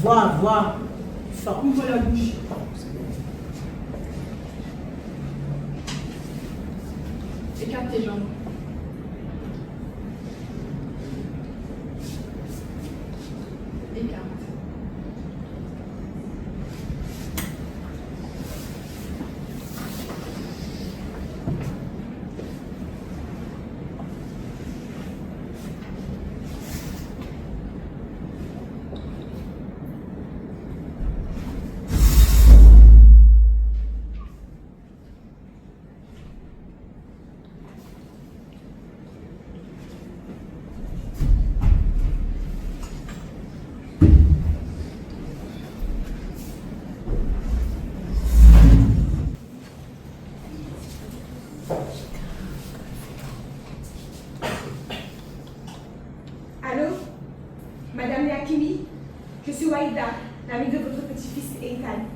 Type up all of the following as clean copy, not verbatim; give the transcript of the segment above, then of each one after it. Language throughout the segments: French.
Vois. Sors. Ouvre la bouche. Écarte tes jambes. Écarte. Allô? Madame Yakimi? Je suis Waïda, l'amie de votre petit-fils Eitan.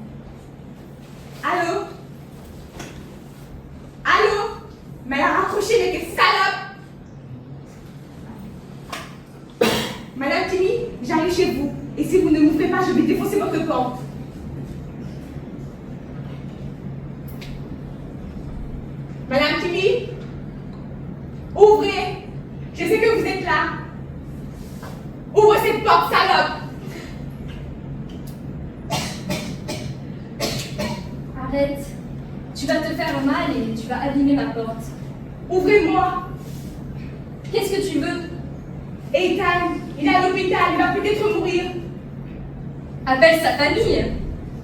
Allô? Allô? Mais elle a raccroché, mais quelle salope! Madame Kimi, j'arrive chez vous. Et si vous ne m'ouvrez pas, je vais défoncer votre porte. Madame Kimi? Ouvrez! Je sais que vous êtes là. Ouvre cette porte, salope! Arrête. Tu vas te faire mal et tu vas abîmer ma porte. Ouvrez-moi! Qu'est-ce que tu veux? Eitan, il est à l'hôpital, il va peut-être mourir. Appelle sa famille.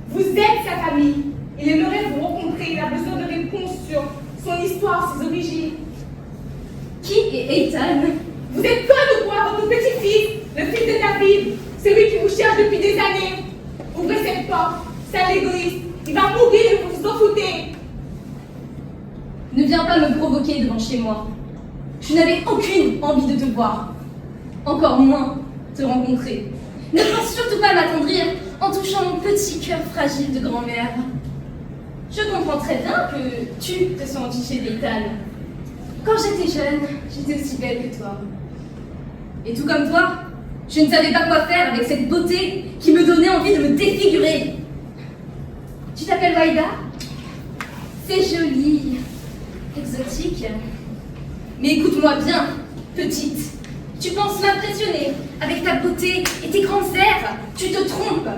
Vous êtes sa famille. Il aimerait vous rencontrer, il a besoin de réponses sur son histoire, ses origines. Qui est Eitan? Vous êtes quoi de quoi, votre petit-fils, le fils de David, celui qui vous cherche depuis des années. Ouvrez cette porte, sale égoïste. Il va mourir, vous vous en foutez. Ne viens pas me provoquer devant chez moi. Je n'avais aucune envie de te voir. Encore moins te rencontrer. Ne pense surtout pas m'attendrir en touchant mon petit cœur fragile de grand-mère. Je comprends très bien que tu te sois entichée d'Eitan. Quand j'étais jeune, j'étais aussi belle que toi. Et tout comme toi, je ne savais pas quoi faire avec cette beauté qui me donnait envie de me défigurer. Tu t'appelles Waïda? C'est joli, exotique. Mais écoute-moi bien, petite. Tu penses m'impressionner avec ta beauté et tes grands airs? Tu te trompes.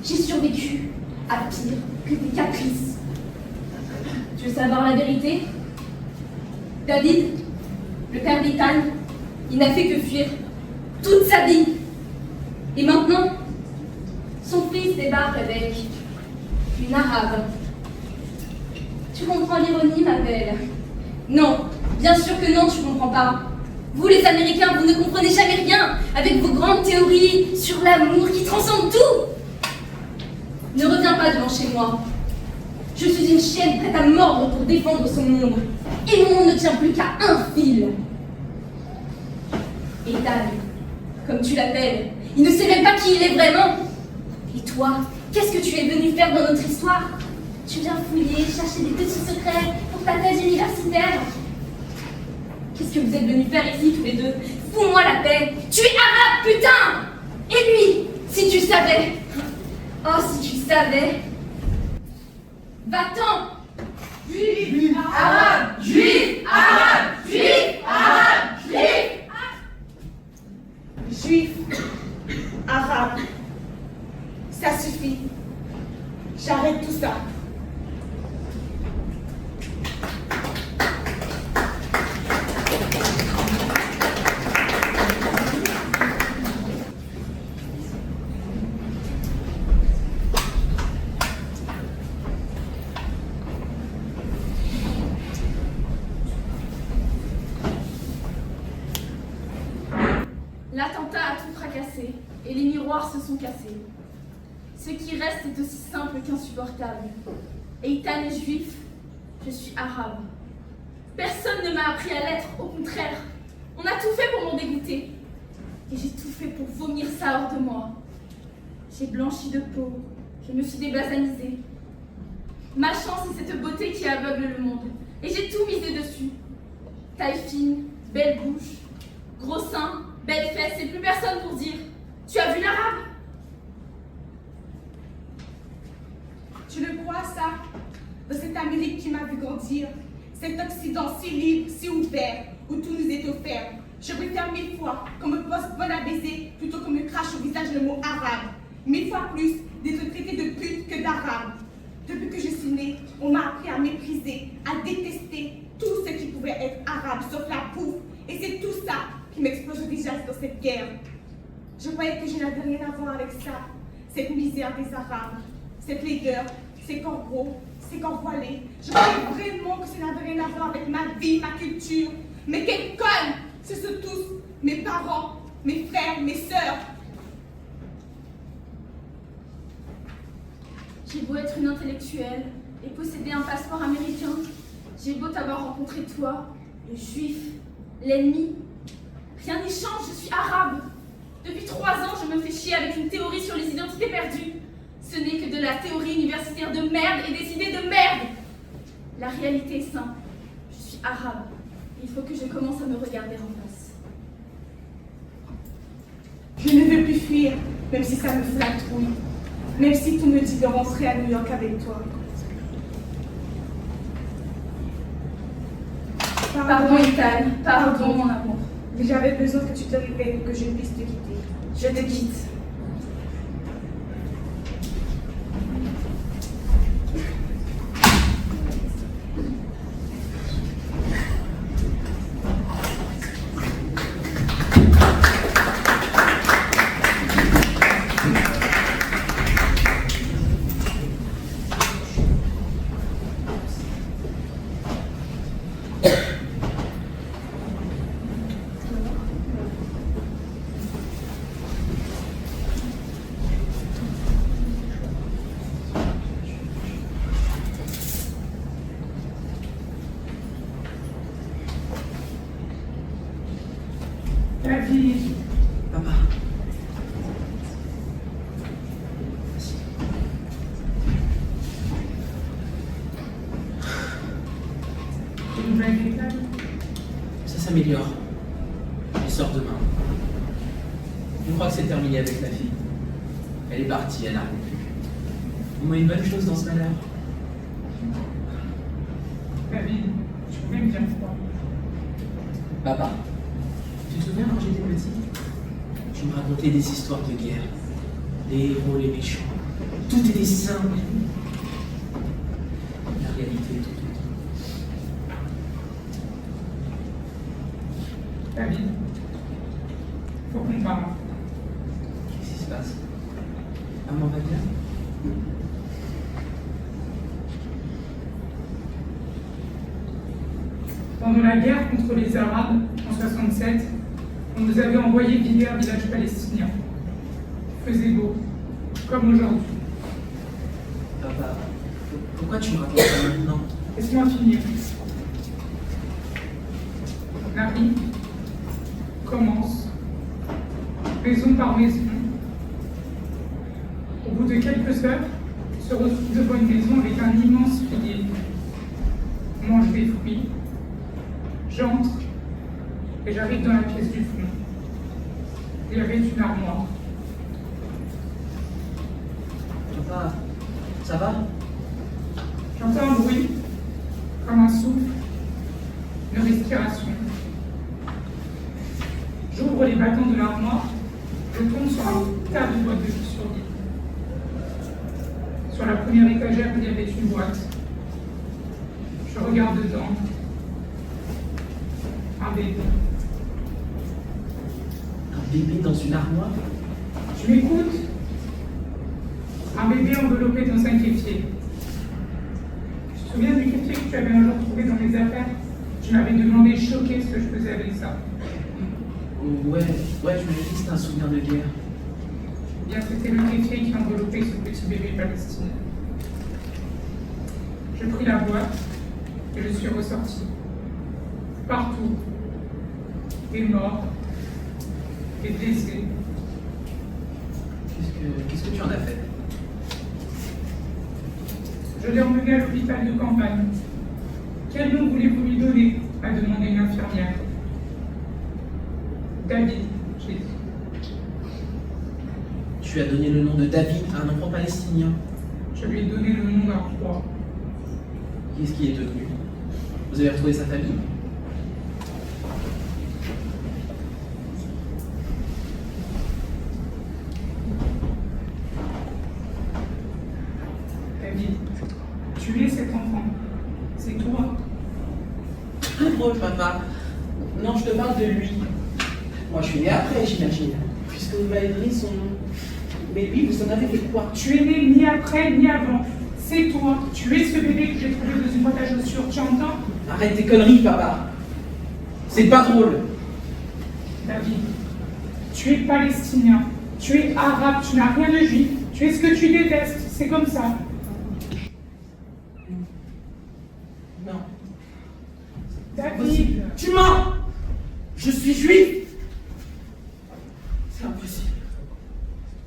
J'ai survécu à pire que tes caprices. Tu veux savoir la vérité? David, le père d'Eitan, il n'a fait que fuir toute sa vie. Et maintenant, son fils débarque avec une arabe. Tu comprends l'ironie, ma belle? Non, bien sûr que non, tu comprends pas. Vous, les Américains, vous ne comprenez jamais rien avec vos grandes théories sur l'amour qui transcendent tout. Ne reviens pas devant chez moi. Je suis une chienne prête à mordre pour défendre son monde. Et mon monde ne tient plus qu'à un fil. Eitan, comme tu l'appelles, il ne sait même pas qui il est vraiment. Et toi, qu'est-ce que tu es venu faire dans notre histoire? Tu viens fouiller, chercher des petits secrets pour ta thèse universitaire. Qu'est-ce que vous êtes venus faire ici tous les deux? Fous-moi la paix. Tu es arabe, putain! Et lui, si tu savais. Oh, si tu savais. Va-t'en! Juif, arabe, juif, arabe, juif, arabe, juif. Juif, arabe. Ça suffit. J'arrête tout ça. L'attentat a tout fracassé et les miroirs se sont cassés. Ce qui reste est aussi simple qu'insupportable. Eitan est juif, je suis arabe. Personne ne m'a appris à l'être, au contraire. On a tout fait pour m'en dégoûter. Et j'ai tout fait pour vomir ça hors de moi. J'ai blanchi de peau, je me suis déblasanisée. Ma chance est cette beauté qui aveugle le monde. Et j'ai tout misé dessus. Taille fine, belle bouche, gros seins, belles fesses et plus personne pour dire « Tu as vu l'arabe ?» ça. Dans cette Amérique qui m'a vu grandir, cet Occident si libre, si ouvert, où tout nous est offert, je préfère 1000 fois qu'on me pose bon à baiser plutôt qu'on me crache au visage le mot arabe. 1000 fois plus d'être traité de pute que d'arabe. Depuis que je suis née, on m'a appris à mépriser, à détester tout ce qui pouvait être arabe, sauf la bouffe. Et c'est tout ça qui m'explose au visage dans cette guerre. Je croyais que je n'avais rien à voir avec ça, cette misère des Arabes, cette laideur, ces corps gros, ces corps voilés. Je croyais vraiment que ça n'avait rien à voir avec ma vie, ma culture. Mais quelle conne! Ce sont tous mes parents, mes frères, mes sœurs. J'ai beau être une intellectuelle et posséder un passeport américain, j'ai beau t'avoir rencontré toi, le juif, l'ennemi. Rien n'y change, je suis arabe. Depuis 3 ans, je me fais chier avec une théorie sur les identités perdues. Ce n'est que de la théorie universitaire de merde et des idées de merde. La réalité est simple. Je suis arabe. Il faut que je commence à me regarder en face. Je ne veux plus fuir, même si ça me fout la trouille. Même si tout me dit de rentrer à New York avec toi. Pardon, Ethan. Pardon, mon amour. Mais j'avais besoin que tu te réveilles pour que je puisse te quitter. Je te quitte. David. Papa. Des nouvelles d'Ethan? Ça s'améliore. Il sort demain. Je crois que c'est terminé avec la fille. Elle est partie, elle n'arrive plus. Au moins une bonne chose dans ce malheur. David, tu pouvais me dire quoi? Papa, tu te souviens quand j'étais petit? Tu me racontais des histoires de guerre. Les héros, les méchants. Tout était simple. La réalité est tout autre. David, faut qu'on parle. Qu'est-ce qui se passe? Maman va bien? Pendant la guerre contre les Arabes, en 67, on nous avait envoyé vider un village palestinien. Il faisait beau, comme aujourd'hui. Papa, pourquoi tu me racontes ça maintenant? Laisse-moi finir. La vie commence, maison par maison. Au bout de quelques heures, on se retrouve devant une maison avec un immense pilier. On mange des fruits. J'entre et j'arrive dans la pièce du fond. Il y avait une armoire. Papa, ça va? J'entends un bruit, comme un souffle, une respiration. J'ouvre les battants de l'armoire, je tombe sur un tas de boîtes de chaussures vides. Sur la première étagère, il y avait une boîte. Je regarde dedans. Un bébé. Un bébé dans une armoire? Tu m'écoutes? Un bébé enveloppé dans un kéfier. Tu te souviens du kéfier que tu avais un jour trouvé dans mes affaires? Tu m'avais demandé choqué ce que je faisais avec ça. Ouais, tu m'as dit que c'était un souvenir de guerre. Eh bien, c'était le kéfier qui enveloppait ce petit bébé palestinien. J'ai pris la boîte et je suis ressortie. Partout. Des morts, des blessés. Qu'est-ce que tu en as fait? Je l'ai emmené à l'hôpital de campagne. Quel nom voulez-vous lui donner? A demandé une infirmière. David, j'ai dit. Tu as donné le nom de David à un enfant palestinien. Je lui ai donné le nom d'un roi. Qu'est-ce qui est devenu? Vous avez retrouvé sa famille? David, tu es cet enfant. C'est toi. Très drôle, papa. Non, je te parle de lui. Moi, je suis né après, j'imagine. Puisque vous m'avez donné son nom. Mais lui, vous en avez fait quoi? Tu es né ni après ni avant. C'est toi. Tu es ce bébé que j'ai trouvé dans une boîte à chaussures. Tu entends? Arrête tes conneries, papa. C'est pas drôle. David, tu es palestinien. Tu es arabe. Tu n'as rien de juif. Tu es ce que tu détestes. C'est comme ça. Non. David, Tu mens! Je suis juif! C'est impossible.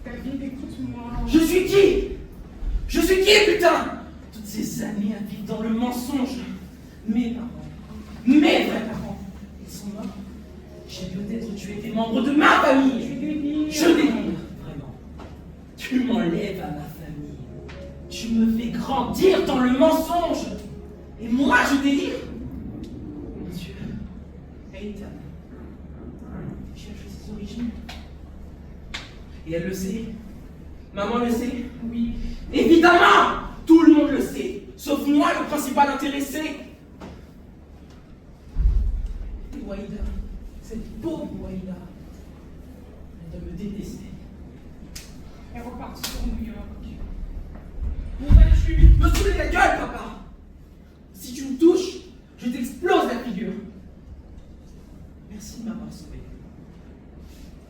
David, écoute-moi. Je suis qui? Je suis qui, putain? Toutes ces années à vivre dans le mensonge. Mes vrais parents, ils sont morts. J'ai peut-être tué des membres de ma famille. Tu délires. Je délire, vraiment. Tu m'enlèves à ma famille. Tu me fais grandir dans le mensonge. Et moi, je délire? Mon Dieu. Ethan cherche ses origines. Et elle le sait. Maman le sait. Oui. Évidemment! Tout le monde le sait. Sauf moi, le principal intéressé. Et Waïda, cette pauvre Waïda, elle doit me détester. Elle repart sur New York. Où vas-tu? Me saouler la gueule, papa! Si tu me touches, je t'explose la figure. Merci de m'avoir sauvé.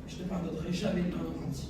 Je ne te pardonnerai jamais de ma repentir.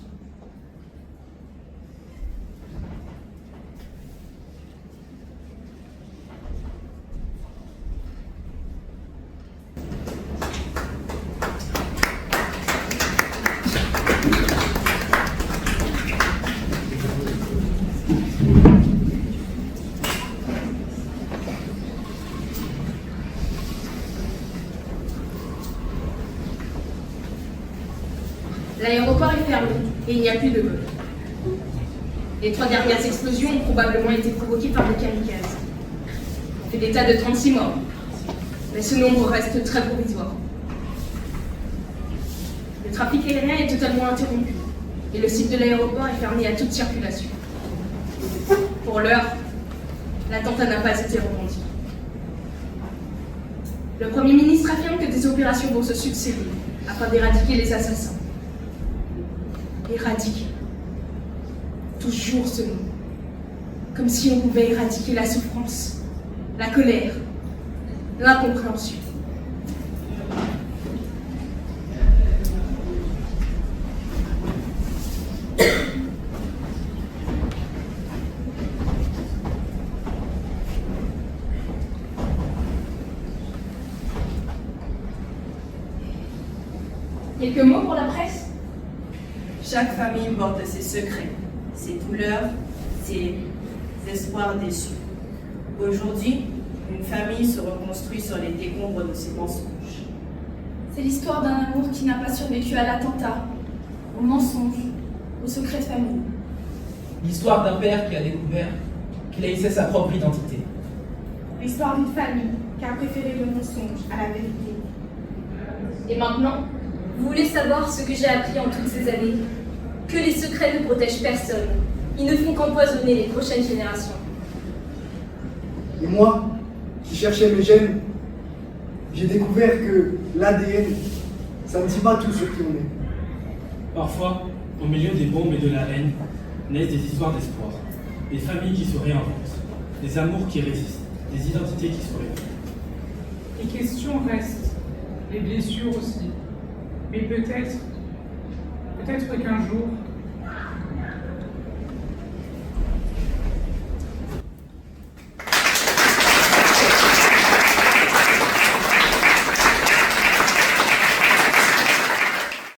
L'aéroport est fermé et il n'y a plus de vol. Les 3 dernières explosions ont probablement été provoquées par des kamikazes. On fait des tas de 36 morts, mais ce nombre reste très provisoire. Le trafic aérien est totalement interrompu et le site de l'aéroport est fermé à toute circulation. Pour l'heure, l'attentat n'a pas été rebondi. Le Premier ministre affirme que des opérations vont se succéder afin d'éradiquer les assassins. Éradiquer. Toujours ce mot. Comme si on pouvait éradiquer la souffrance, la colère, l'incompréhension. Quelques mots pour la presse? Chaque famille porte ses secrets, ses douleurs, ses espoirs déçus. Aujourd'hui, une famille se reconstruit sur les décombres de ses mensonges. C'est l'histoire d'un amour qui n'a pas survécu à l'attentat, au mensonge, au secret de famille. L'histoire d'un père qui a découvert qu'il haïssait sa propre identité. L'histoire d'une famille qui a préféré le mensonge à la vérité. Et maintenant, vous voulez savoir ce que j'ai appris en toutes ces années? Que les secrets ne protègent personne. Ils ne font qu'empoisonner les prochaines générations. Et moi, qui cherchais le gène, j'ai découvert que l'ADN, ça ne dit pas tout sur qui on est. Parfois, au milieu des bombes et de la haine, naissent des histoires d'espoir, des familles qui se réinventent, des amours qui résistent, des identités qui se révèlent. Les questions restent, les blessures aussi. Mais peut-être qu'un jour,